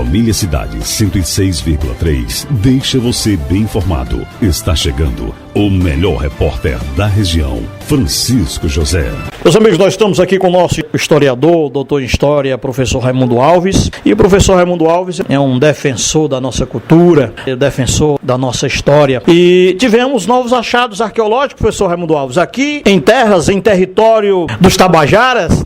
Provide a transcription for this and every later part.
Família Cidade 106,3 deixa você bem informado. Está chegando o melhor repórter da região, Francisco José. Meus amigos, nós estamos aqui com o nosso historiador, doutor em História, professor Raimundo Alves. E o professor Raimundo Alves é um defensor da nossa cultura, defensor da nossa história. E tivemos novos achados arqueológicos, professor Raimundo Alves, aqui em terras, em território dos Tabajaras,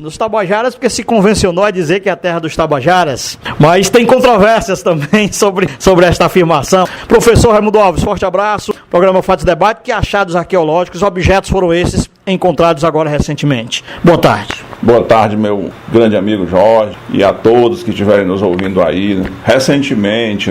porque se convencionou a dizer que é a terra dos Tabajaras, mas tem controvérsias também sobre esta afirmação. Professor Raimundo Alves, forte abraço. Programa Fatos e Debate. Que achados arqueológicos, objetos foram esses encontrados agora recentemente? Boa tarde. Boa tarde, meu grande amigo Jorge, e a todos que estiverem nos ouvindo aí. Recentemente,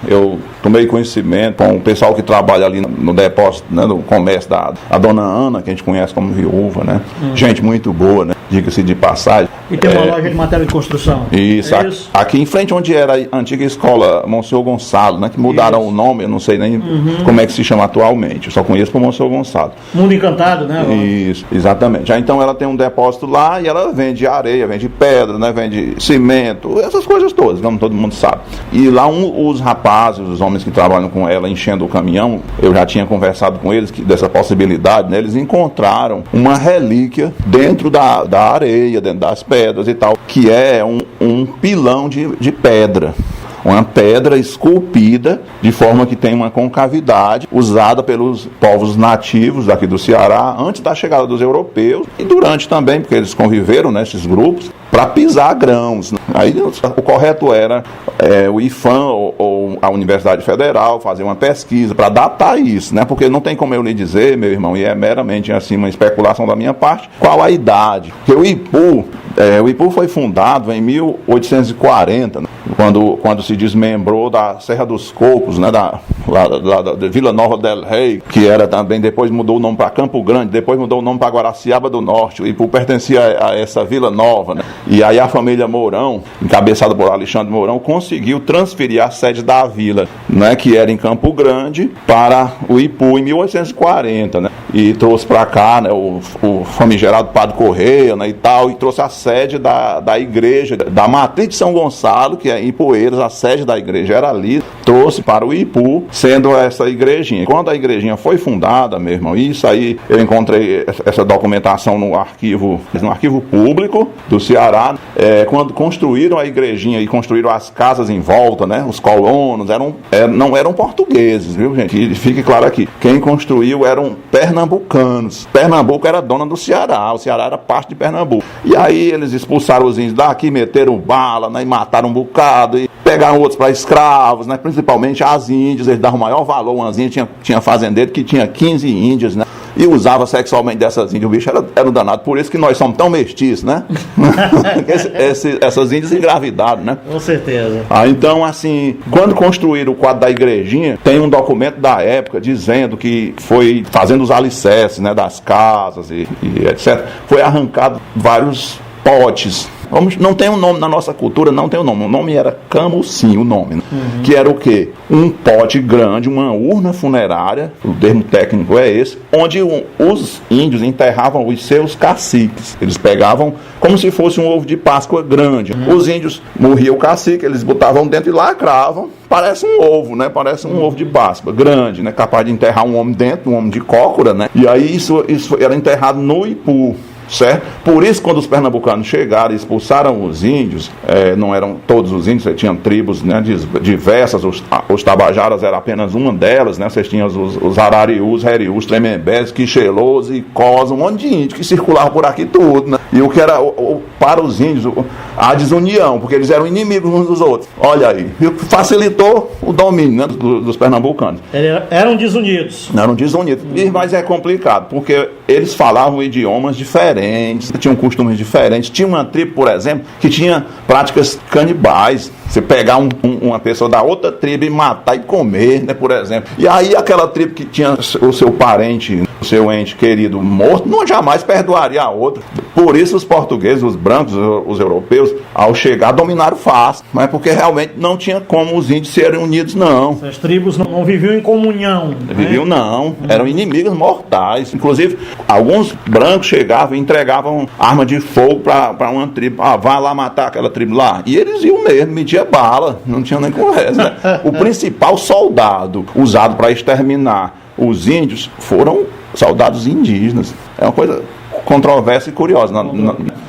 eu tomei conhecimento com o pessoal que trabalha ali no depósito, no comércio da dona Ana, que a gente conhece como viúva, Gente muito boa, diga-se de passagem. E tem uma loja de matéria de construção. Isso, aqui em frente onde era a antiga escola Monsenhor Gonçalo, que mudaram o nome, eu não sei nem como é que se chama atualmente, eu só conheço por Monsenhor Gonçalo. Mundo Encantado, Isso, exatamente. Então ela tem um depósito lá e ela vende areia, vende pedra, vende cimento, essas coisas todas, como todo mundo sabe. E lá os rapazes, os homens que trabalham com ela enchendo o caminhão, eu já tinha conversado com eles dessa possibilidade, eles encontraram uma relíquia dentro da areia, dentro das pedras e tal, que é um pilão de pedra. Uma pedra esculpida de forma que tem uma concavidade, usada pelos povos nativos daqui do Ceará antes da chegada dos europeus e durante também, porque eles conviveram nesses grupos, para pisar grãos. Aí o correto era o IFAM ou a Universidade Federal fazer uma pesquisa para datar isso, porque não tem como eu lhe dizer, meu irmão, e é meramente assim uma especulação da minha parte, qual a idade. Porque o Ipu foi fundado em 1840, quando se desmembrou da Serra dos Cocos, da Vila Nova del Rei, que era também, depois mudou o nome para Campo Grande, depois mudou o nome para Guaraciaba do Norte. O Ipu pertencia a essa Vila Nova, E aí a família Mourão, encabeçada por Alexandre Mourão, conseguiu transferir a sede da vila, que era em Campo Grande, para o Ipu em 1840, E trouxe para cá, o famigerado Padre Correia, e tal, e trouxe a sede da igreja, da matriz de São Gonçalo, que é em Poeiras, a sede da igreja era ali, trouxe para o Ipu, sendo essa igrejinha. Quando a igrejinha foi fundada, meu irmão, isso aí eu encontrei essa documentação no arquivo público do Ceará, quando construíram a igrejinha e construíram as casas em volta, os colonos, não eram portugueses, viu, gente? Que fique claro aqui, quem construiu eram pernambucanos. Pernambuco era dona do Ceará, o Ceará era parte de Pernambuco. E aí eles expulsaram os índios daqui, meteram bala, e mataram um bocado, e pegaram outros para escravos, principalmente as índias, eles davam maior valor. Umas índias, tinha fazendeiro que tinha 15 índias, e usava sexualmente dessas índias. O bicho era um danado, por isso que nós somos tão mestiços, essas índias engravidaram, Com certeza. Então, assim, quando construíram o quadro da igrejinha, tem um documento da época dizendo que foi fazendo os alicerces, das casas e etc. Foi arrancado vários potes. Não tem um nome na nossa cultura, não tem um nome. O nome era camusim, o nome. Que era o quê? Um pote grande, uma urna funerária, o termo técnico é esse, onde os índios enterravam os seus caciques. Eles pegavam como se fosse um ovo de Páscoa grande. Os índios morriam o cacique, eles botavam dentro e lacravam. Parece um ovo, Parece um ovo de Páscoa grande, Capaz de enterrar um homem dentro, um homem de cócora, E aí isso era enterrado no Ipu. Certo? Por isso, quando os pernambucanos chegaram e expulsaram os índios, não eram todos os índios, tinham tribos diversas, os Tabajaras era apenas uma delas, Vocês tinham os Arariús, Reriús, Tremembés, Quixelôs e Cosa, um monte de índios que circulavam por aqui tudo, E o que era, para os índios, a desunião, porque eles eram inimigos uns dos outros. Olha aí, facilitou o domínio dos pernambucanos. Eram desunidos. Eram desunidos, mas é complicado, porque eles falavam idiomas diferentes, tinham costumes diferentes. Tinha uma tribo, por exemplo, que tinha práticas canibais. Você pegar uma pessoa da outra tribo e matar e comer, por exemplo. E aí aquela tribo que tinha o seu parente, o seu ente querido morto, não jamais perdoaria a outra. Por isso os portugueses, os brancos, os europeus, ao chegar, dominaram fácil. Mas porque realmente não tinha como os índios serem unidos, não. As tribos não viviam em comunhão. Viviam não, eram inimigos mortais. Inclusive, alguns brancos chegavam e entregavam arma de fogo para uma tribo. Vai lá matar aquela tribo lá. E eles iam mesmo, metia havia bala, não tinha nem conversa, né? O principal soldado usado para exterminar os índios foram soldados indígenas. É uma coisa controversa e curiosa.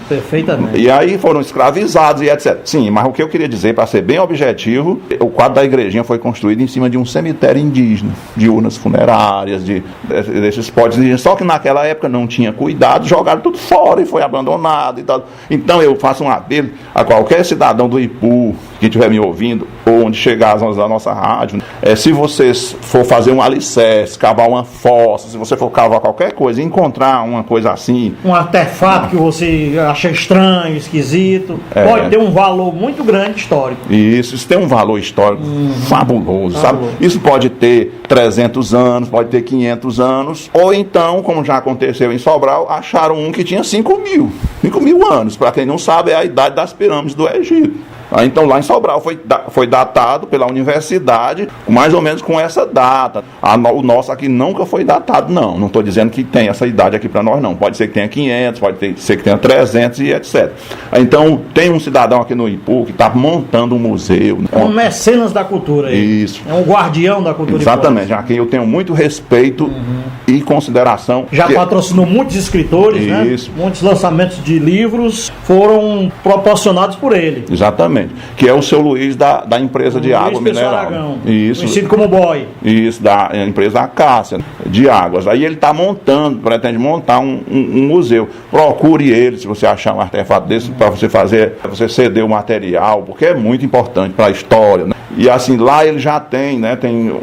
Perfeitamente. E aí foram escravizados e etc. Sim, mas o que eu queria dizer, para ser bem objetivo, o quadro da igrejinha foi construído em cima de um cemitério indígena, de urnas funerárias, desses potes indígenas. Só que naquela época não tinha cuidado, jogaram tudo fora e foi abandonado e tal. Então eu faço um apelo a qualquer cidadão do Ipu que estiver me ouvindo, ou onde chegar às ondas da nossa rádio, se você for fazer um alicerce, cavar uma fossa, se você for cavar qualquer coisa e encontrar uma coisa assim, um artefato que você acha estranho, esquisito, pode ter um valor muito grande histórico. Isso tem um valor histórico fabuloso, sabe? Isso pode ter 300 anos, pode ter 500 anos, ou então, como já aconteceu em Sobral, acharam um que tinha 5.000 anos. Para quem não sabe, é a idade das pirâmides do Egito. Então lá em Sobral foi datado pela universidade, mais ou menos com essa data. O nosso aqui nunca foi datado, não estou dizendo que tem essa idade aqui para nós, não. Pode ser que tenha 500, pode ser que tenha 300 e etc. Então tem um cidadão aqui no Ipu que está montando um museu. É um mecenas da cultura aí. Isso. É um guardião da cultura. Exatamente, a quem eu tenho muito respeito e consideração. Já patrocinou muitos escritores, isso, né? Muitos lançamentos de livros foram proporcionados por ele. Exatamente. Que é o seu Luiz da empresa de água mineral. Aragão, isso. Conhecido como Boy. Isso, da empresa Acácia, de águas. Aí ele está pretende montar um museu. Procure ele, se você achar um artefato desse, para você ceder o material, porque é muito importante para a história, né? E assim, lá ele já tem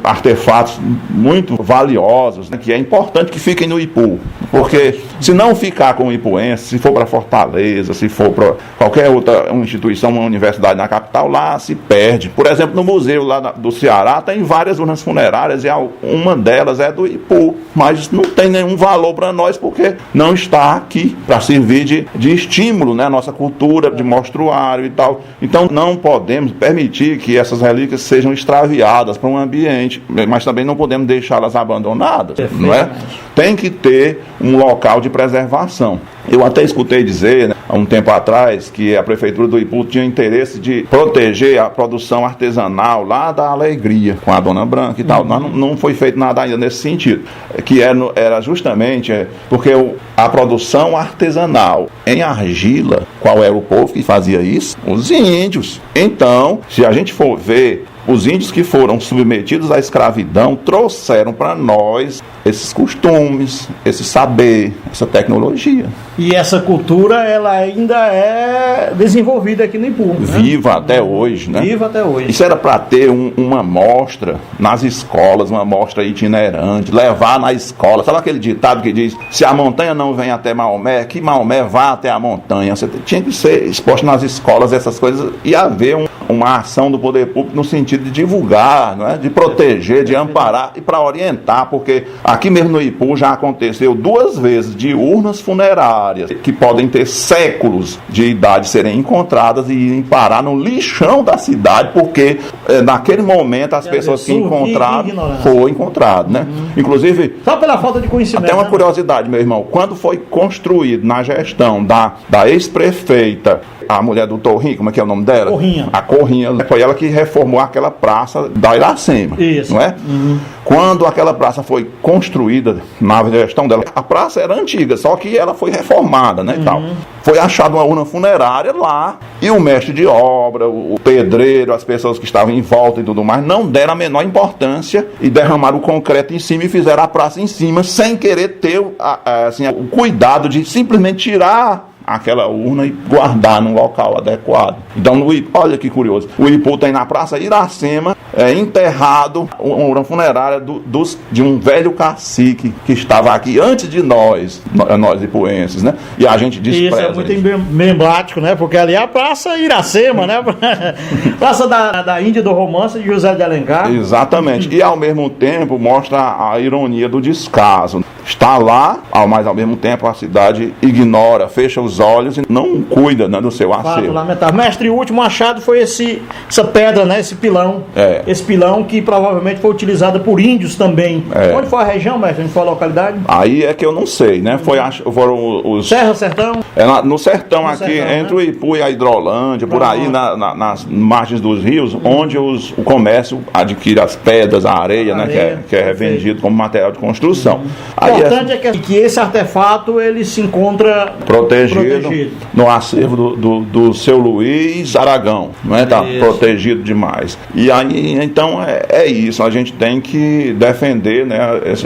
artefatos muito valiosos, né, que é importante que fiquem no Ipu. Porque se não ficar com o ipuense, se for para Fortaleza, se for para qualquer outra instituição, uma universidade na capital, lá se perde. Por exemplo, no museu lá do Ceará tem várias urnas funerárias e uma delas é do Ipu, mas não tem nenhum valor para nós porque não está aqui para servir de estímulo, né, à nossa cultura, de mostruário e tal. Então não podemos permitir que essas relíquias sejam extraviadas para um ambiente, mas também não podemos deixá-las abandonadas, não é? Tem que ter um local de preservação. Eu até escutei dizer, né, há um tempo atrás, que a Prefeitura do Ipu tinha interesse de proteger a produção artesanal lá da Alegria, com a Dona Branca e tal. Não foi feito nada ainda nesse sentido. Que era justamente porque a produção artesanal em argila, qual era o povo que fazia isso? Os índios. Então, se a gente for ver, os índios que foram submetidos à escravidão trouxeram para nós esses costumes, esse saber, essa tecnologia. E essa cultura, ela ainda é desenvolvida aqui no Ipu, né? Viva até hoje, né? Viva até hoje. Isso era para ter uma mostra nas escolas, uma mostra itinerante, levar na escola. Sabe aquele ditado que diz, se a montanha não vem até Maomé, que Maomé vá até a montanha? Você tinha que ser exposto nas escolas, essas coisas, e haver uma ação do poder público no sentido de divulgar, não é? De proteger, de amparar e para orientar, porque aqui mesmo no Ipu já aconteceu 2 vezes de urnas funerárias que podem ter séculos de idade serem encontradas e irem parar no lixão da cidade, porque naquele momento as pessoas que encontraram foi encontrado, né? Inclusive, só pela falta de conhecimento. Até uma curiosidade, meu irmão, quando foi construído na gestão da ex-prefeita, a mulher do Torrinho, como é que é o nome dela? Corrinha. A Corrinha, foi ela que reformou aquela praça da Iracema. Isso. Não é? Quando aquela praça foi construída na gestão dela, a praça era antiga, só que ela foi reformada, né, e tal. Foi achada uma urna funerária lá, e o mestre de obra, o pedreiro, as pessoas que estavam em volta e tudo mais, não deram a menor importância e derramaram o concreto em cima e fizeram a praça em cima, sem querer ter o cuidado de simplesmente tirar aquela urna e guardar num local adequado. Então, olha que curioso, o Ipu tem na Praça Iracema enterrado uma urna funerária de um velho cacique que estava aqui antes de nós ipuenses, né? E a gente despreza. Isso é muito emblemático, né? Porque ali é a Praça Iracema, né? Praça da Índia do Romance de José de Alencar. Exatamente. E ao mesmo tempo mostra a ironia do descaso. Está lá, mas ao mesmo tempo a cidade ignora, fecha os os olhos e não cuida, né, do seu Fato acervo. lamentável. Mestre, o último achado foi essa pedra, né? Esse pilão. Esse pilão que provavelmente foi utilizado por índios também. Onde foi a região, mestre? Onde foi a localidade? Aí é que eu não sei, né? Foram os... Serra, sertão? No sertão No aqui, sertão, entre né? o Ipu e a Hidrolândia, por aí nas margens dos rios, onde o comércio adquire as pedras, a areia, né? Que é revendido como material de construção. O importante é que esse artefato ele se encontra protegido no acervo do seu Luiz Aragão, não é? Tá protegido demais. E aí, então, é isso. A gente tem que defender, né,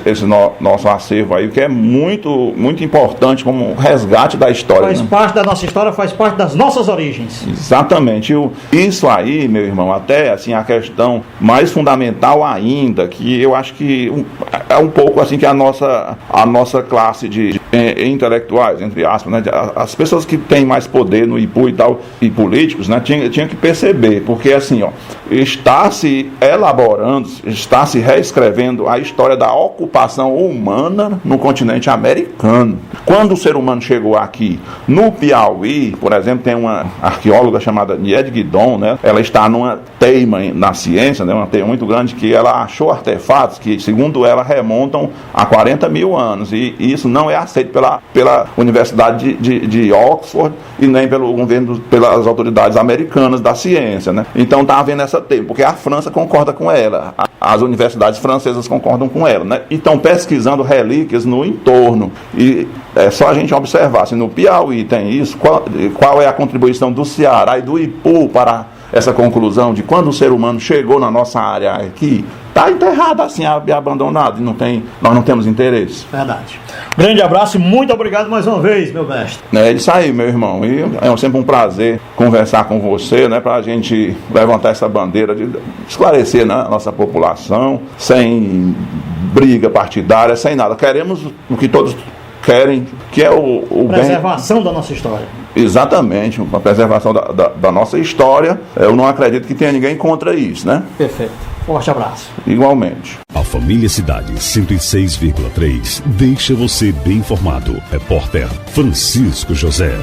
esse nosso acervo aí, que é muito, muito importante como resgate da história. Faz parte da nossa história, faz parte das nossas origens. Exatamente. Isso aí, meu irmão, até assim, a questão mais fundamental ainda, que eu acho que é um pouco assim que a nossa classe de intelectuais, entre aspas, né, as pessoas que têm mais poder no Ipu e tal, e políticos, né, tinha que perceber, porque assim, está se elaborando, está se reescrevendo a história da ocupação humana no continente americano. Quando o ser humano chegou aqui no Piauí, por exemplo, tem uma arqueóloga chamada Nied Guidon, né, ela está numa teima na ciência, né, uma teima muito grande, que ela achou artefatos que, segundo ela, remontam a 40 mil anos, e isso não é aceito pela Universidade de Oxford e nem pelo governo, pelas autoridades americanas da ciência, né? Então está havendo essa teima, porque a França concorda com ela, as universidades francesas concordam com ela, né? E estão pesquisando relíquias no entorno, e é só a gente observar, se no Piauí tem isso, qual é a contribuição do Ceará e do Ipu para essa conclusão de quando o ser humano chegou na nossa área aqui, está enterrado assim, abandonado, e nós não temos interesse. Verdade. Grande abraço e muito obrigado mais uma vez, meu mestre. É isso aí, meu irmão. E é sempre um prazer conversar com você, né, para a gente levantar essa bandeira, de esclarecer, né, a nossa população, sem briga partidária, sem nada. Queremos o que todos querem, que é o preservação da nossa história. Exatamente, a preservação da nossa história. Eu não acredito que tenha ninguém contra isso, né? Perfeito. Forte abraço. Igualmente. A Família Cidade 106,3 deixa você bem informado. Repórter Francisco José.